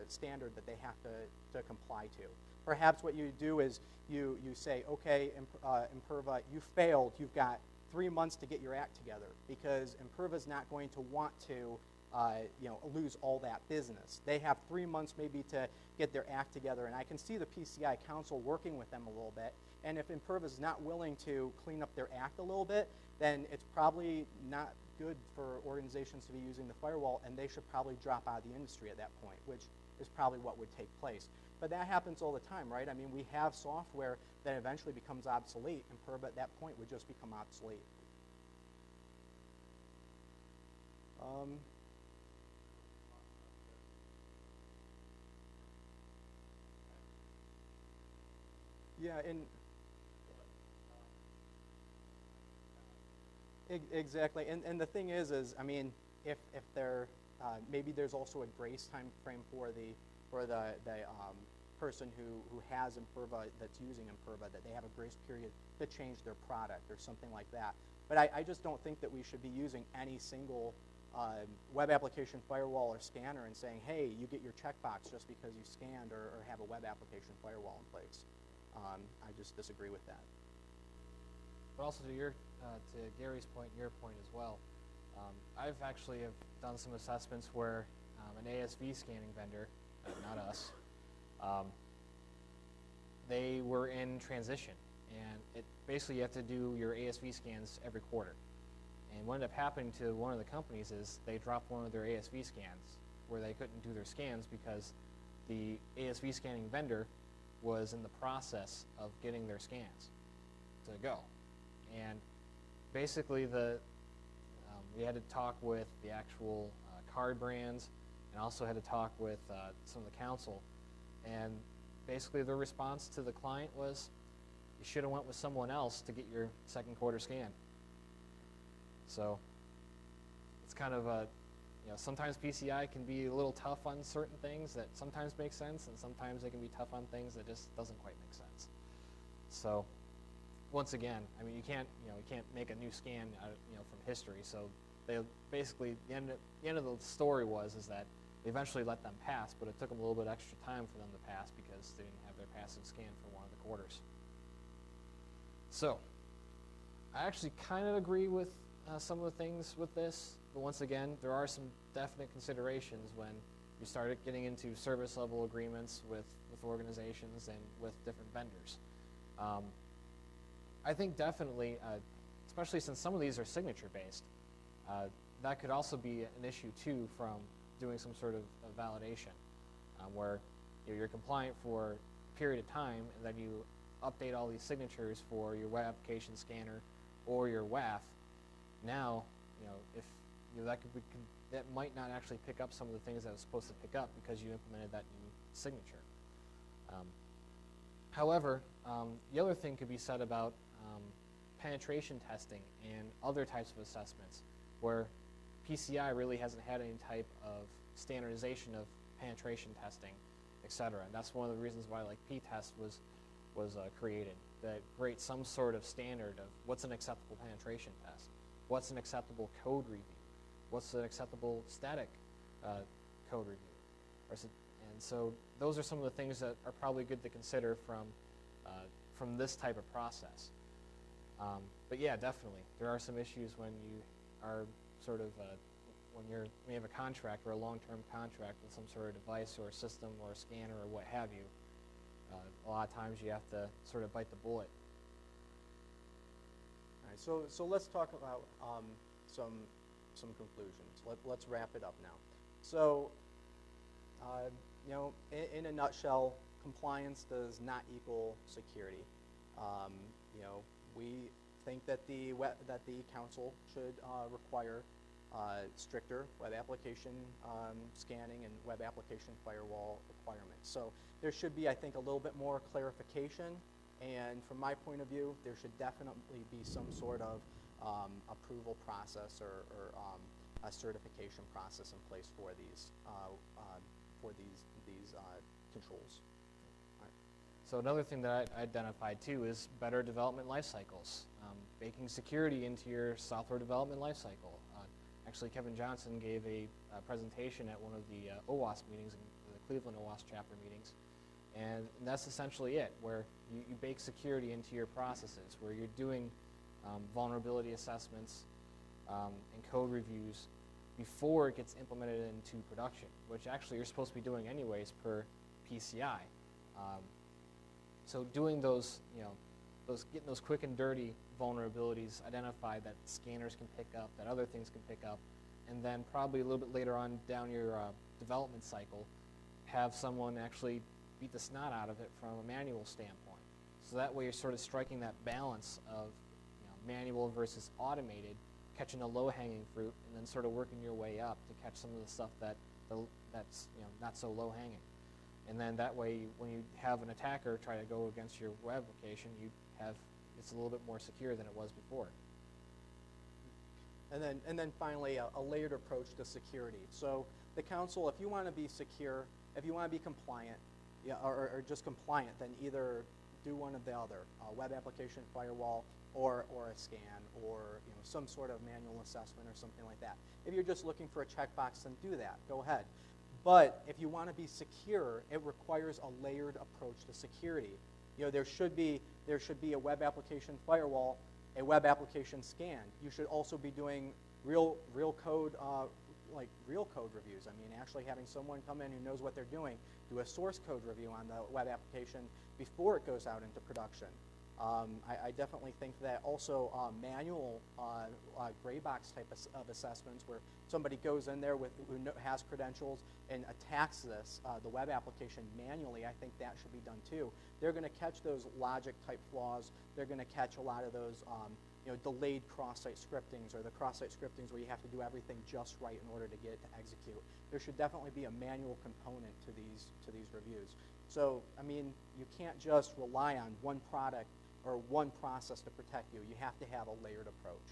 standard that they have to comply to. perhaps what you do is you say, okay, Imperva, you failed. You've got 3 months to get your act together, because Imperva's not going to want to lose all that business. They have 3 months maybe to get their act together, and I can see the PCI Council working with them a little bit. And if Imperva's not willing to clean up their act a little bit, then it's probably not good for organizations to be using the firewall, and they should probably drop out of the industry at that point, which is probably what would take place. But that happens all the time, right? I mean, we have software that eventually becomes obsolete, and Imperva at that point would just become obsolete. Yeah, exactly. And the thing is I mean, if there maybe there's also a grace time frame for the person who has Imperva, that's using Imperva, that they have a grace period to change their product or something like that. But I just don't think that we should be using any single web application firewall or scanner and saying, hey, you get your checkbox just because you scanned or have a web application firewall in place. I just disagree with that. But also to Gary's point and your point as well, I've actually have done some assessments where an ASV scanning vendor, not us, they were in transition, and basically you have to do your ASV scans every quarter. And what ended up happening to one of the companies is they dropped one of their ASV scans where they couldn't do their scans because the ASV scanning vendor was in the process of getting their scans to go. And basically we had to talk with the actual card brands, and also had to talk with some of the council. And basically their response to the client was, you should have went with someone else to get your second quarter scan. So it's kind of sometimes PCI can be a little tough on certain things that sometimes make sense, and sometimes they can be tough on things that just doesn't quite make sense. So once again, I mean, you can't make a new scan from history. So they basically, the end of the story is that they eventually let them pass, but it took them a little bit extra time for them to pass because they didn't have their passing scan for one of the quarters. So I actually kind of agree with some of the things with this, but once again, there are some definite considerations when you start getting into service level agreements with organizations and with different vendors. I think definitely, especially since some of these are signature based, that could also be an issue too from doing some sort of validation where you're compliant for a period of time, and then you update all these signatures for your web application scanner or your WAF. Now, if that might not actually pick up some of the things that it was supposed to pick up because you implemented that new signature. However, the other thing could be said about penetration testing and other types of assessments where PCI really hasn't had any type of standardization of penetration testing, etc. And that's one of the reasons why P-Test was created, that creates some sort of standard of what's an acceptable penetration test, what's an acceptable code review, what's an acceptable static code review. And so those are some of the things that are probably good to consider from this type of process. But yeah, definitely, there are some issues when you are sort of, when you may have a contract or a long-term contract with some sort of device or system or a scanner or what have you. A lot of times you have to sort of bite the bullet. All right, so let's talk about some conclusions. Let's wrap it up now. So, in a nutshell, compliance does not equal security. We think that the council should require stricter web application scanning and web application firewall requirements. So there should be, I think, a little bit more clarification, and from my point of view, there should definitely be some sort of approval process or a certification process in place for these controls. So another thing that I identified too is better development life cycles, baking security into your software development life cycle. Actually, Kevin Johnson gave a presentation at one of the OWASP meetings, the Cleveland OWASP chapter meetings, And that's essentially it, where you bake security into your processes, where you're doing vulnerability assessments and code reviews before it gets implemented into production, which actually you're supposed to be doing anyways per PCI. So doing those, getting those quick and dirty vulnerabilities identified that scanners can pick up, that other things can pick up, and then probably a little bit later on down your development cycle, have someone actually beat the snot out of it from a manual standpoint. So that way you're sort of striking that balance of manual versus automated, catching the low-hanging fruit, and then sort of working your way up to catch some of the stuff that's not so low-hanging. And then that way, when you have an attacker try to go against your web application, it's a little bit more secure than it was before. And then finally, a layered approach to security. So the council, if you want to be secure, if you want to be compliant, or just compliant, then either do one or the other, a web application firewall or a scan, or some sort of manual assessment or something like that. If you're just looking for a checkbox, then do that. Go ahead. But if you want to be secure, it requires a layered approach to security. There should be a web application firewall, a web application scan. You should also be doing real code, like real code reviews. I mean, actually having someone come in who knows what they're doing, do a source code review on the web application before it goes out into production. I definitely think that also manual gray box type of assessments, where somebody goes in there who has credentials and attacks the web application manually, I think that should be done too. They're going to catch those logic type flaws. They're going to catch a lot of those delayed cross-site scriptings, or the cross-site scriptings where you have to do everything just right in order to get it to execute. There should definitely be a manual component to these reviews. So, I mean, you can't just rely on one product or one process to protect you. You have to have a layered approach.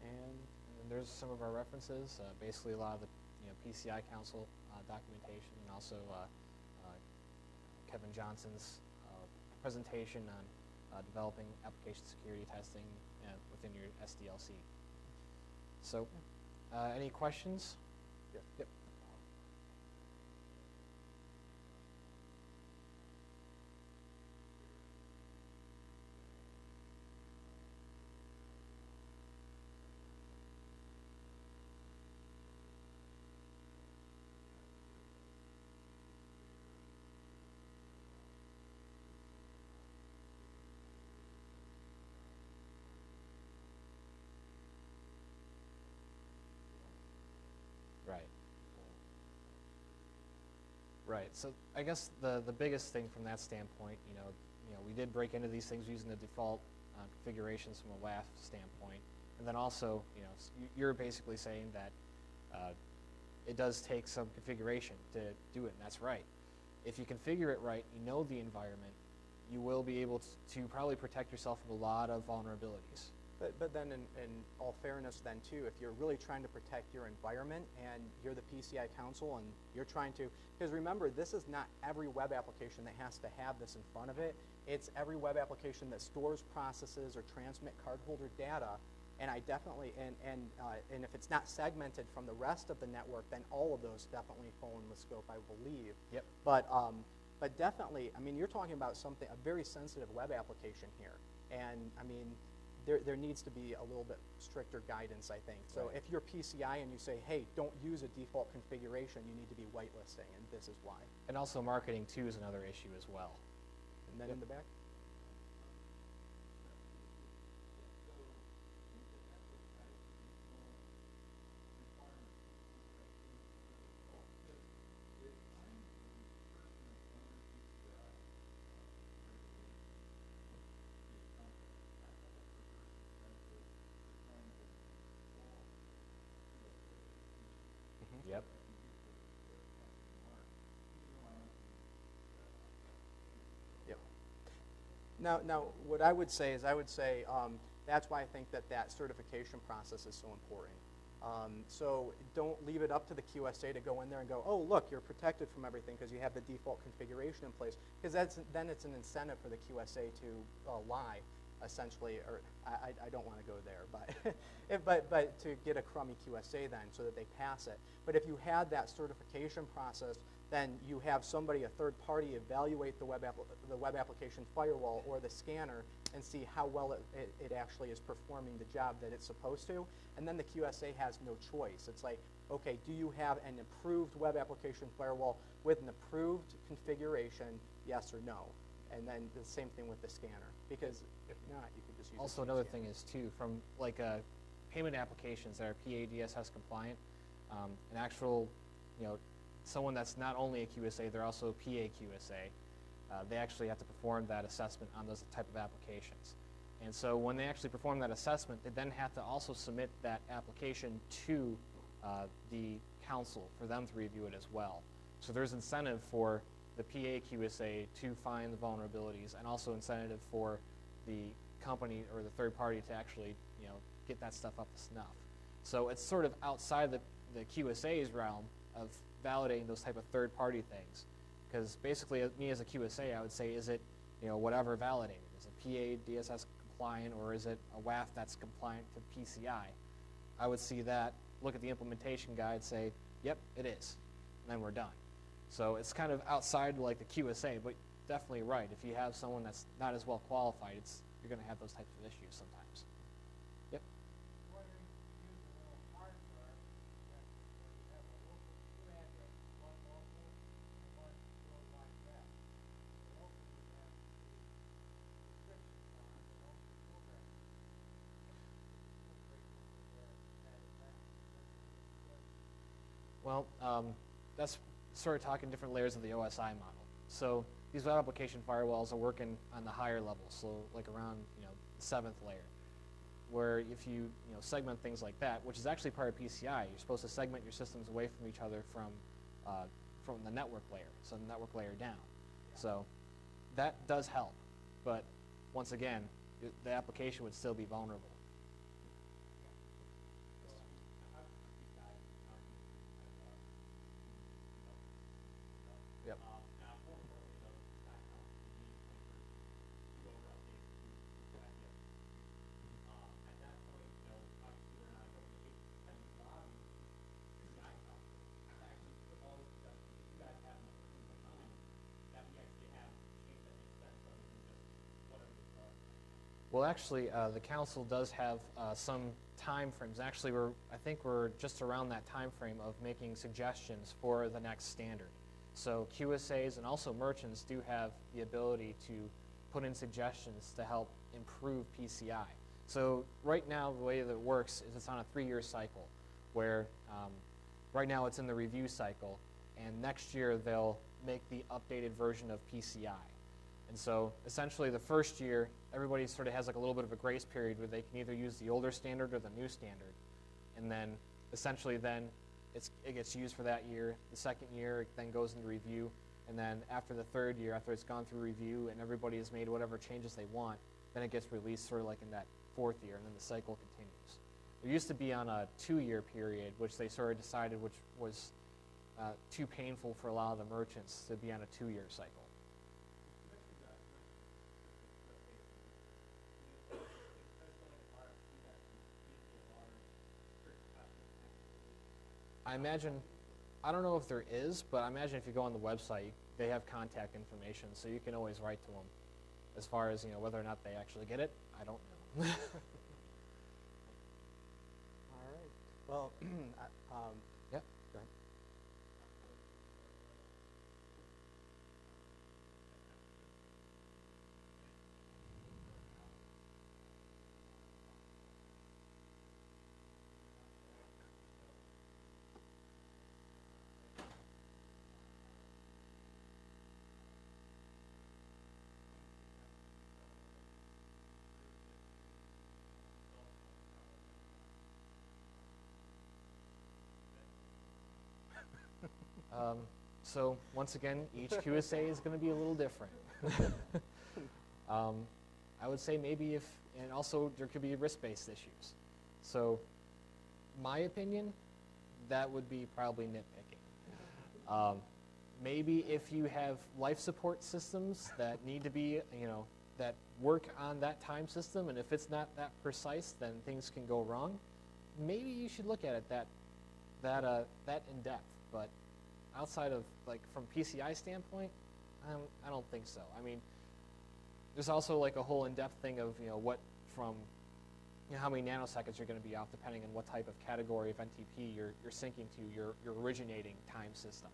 And then there's some of our references, basically a lot of the PCI Council documentation, and also Kevin Johnson's presentation on developing application security testing within your SDLC. So, any questions? Yes. Yep. Right. Right. So I guess the biggest thing from that standpoint, we did break into these things using the default configurations from a WAF standpoint, and then also, you're basically saying that it does take some configuration to do it, and that's right. If you configure it right, you know the environment, you will be able to probably protect yourself from a lot of vulnerabilities. But then in all fairness then too, if you're really trying to protect your environment and you're the PCI Council and you're trying to, because remember, this is not every web application that has to have this in front of it. It's every web application that stores, processes, or transmit cardholder data. And I definitely, and if it's not segmented from the rest of the network, then all of those definitely fall in the scope, I believe. Yep. But definitely, I mean, you're talking about something, a very sensitive web application here. And I mean, there needs to be a little bit stricter guidance, I think. So Right. if you're PCI and you say, hey, don't use a default configuration, you need to be whitelisting, and this is why. And also marketing too is another issue as well. And then in the back? Yep. Yep. Now, what I would say is, that's why I think that certification process is so important. So don't leave it up to the QSA to go in there and go, oh, look, you're protected from everything because you have the default configuration in place, because then it's an incentive for the QSA to lie. essentially, or I don't want to go there, but, but to get a crummy QSA then so that they pass it. But if you had that certification process, then you have somebody, a third party, evaluate the web application firewall or the scanner and see how well it actually is performing the job that it's supposed to. And then the QSA has no choice. It's like, okay, do you have an approved web application firewall with an approved configuration, yes or no? And then the same thing with the scanner, because if not, you could just use Also, another thing is too, from like payment applications that are PADSS compliant, an actual, someone that's not only a QSA, they're also a PA QSA. They actually have to perform that assessment on those type of applications. And so when they actually perform that assessment, they then have to also submit that application to the council for them to review it as well. So there's incentive for the PA QSA to find the vulnerabilities, and also incentive for the company or the third party to actually, get that stuff up to snuff. So it's sort of outside the QSA's realm of validating those type of third party things. Because basically, me as a QSA, I would say, is it, whatever validated? Is it PA DSS compliant, or is it a WAF that's compliant to PCI? I would see that, look at the implementation guide, say, yep, it is, and then we're done. So it's kind of outside like the QSA, but definitely right. If you have someone that's not as well qualified, you're going to have those types of issues sometimes. Yep. Well, that's sort of talking different layers of the OSI model. So these web application firewalls are working on the higher level, so like around the 7th layer, where if you segment things like that, which is actually part of PCI, you're supposed to segment your systems away from each other from the network layer, so the network layer down. So that does help, but once again, the application would still be vulnerable. Yep. Well, actually, the council does have some time frames. Actually, I think we're just around that time frame of making suggestions for the next standard. So QSAs and also merchants do have the ability to put in suggestions to help improve PCI. So right now, the way that it works is it's on a 3-year cycle, where right now it's in the review cycle, and next year they'll make the updated version of PCI. And so essentially the first year, everybody sort of has like a little bit of a grace period where they can either use the older standard or the new standard. And then essentially then it gets used for that year. The second year, it then goes into review. And then after the third year, after it's gone through review and everybody has made whatever changes they want, then it gets released sort of like in that 4th year, and then the cycle continues. It used to be on a 2-year period, which they sort of decided which was too painful for a lot of the merchants to be on a 2-year cycle. I imagine, I don't know if there is, but I imagine if you go on the website, they have contact information, so you can always write to them. As far as whether or not they actually get it, I don't know. All right. Well, yep. Go ahead. So once again, each QSA is going to be a little different. I would say maybe and also there could be risk-based issues. So my opinion, that would be probably nitpicking. Maybe if you have life support systems that need to be, that work on that time system, and if it's not that precise, then things can go wrong. Maybe you should look at it that in depth. But outside of like from PCI standpoint, I don't think so. I mean, there's also like a whole in-depth thing of what from how many nanoseconds you're going to be off depending on what type of category of NTP you're syncing to your originating time system.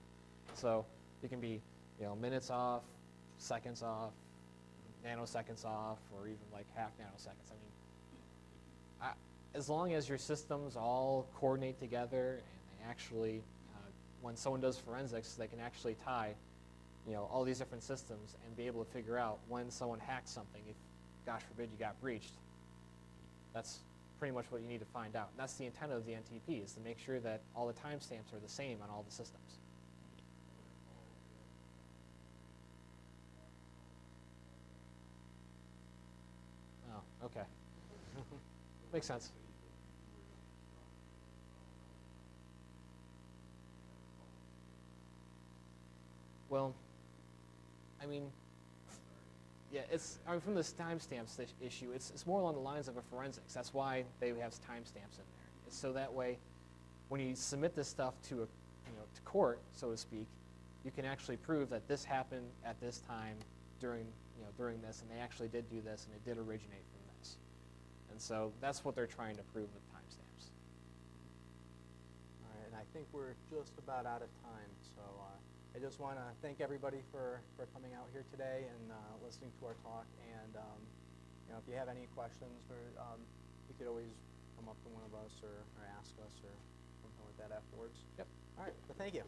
So it can be minutes off, seconds off, nanoseconds off, or even like half nanoseconds. I mean, as long as your systems all coordinate together and they actually, when someone does forensics, they can actually tie all these different systems and be able to figure out when someone hacked something, if, gosh forbid, you got breached. That's pretty much what you need to find out. And that's the intent of the NTP, is to make sure that all the timestamps are the same on all the systems. Oh, okay. Makes sense. Well, I mean, yeah, from this timestamps issue, it's more along the lines of a forensics. That's why they have timestamps in there. It's so that way, when you submit this stuff to to court, so to speak, you can actually prove that this happened at this time during this, and they actually did do this, and it did originate from this. And so that's what they're trying to prove with timestamps. All right, and I think we're just about out of time, so I just want to thank everybody for coming out here today and listening to our talk. And if you have any questions, or you could always come up to one of us or ask us or something like that afterwards. Yep. All right, well, thank you.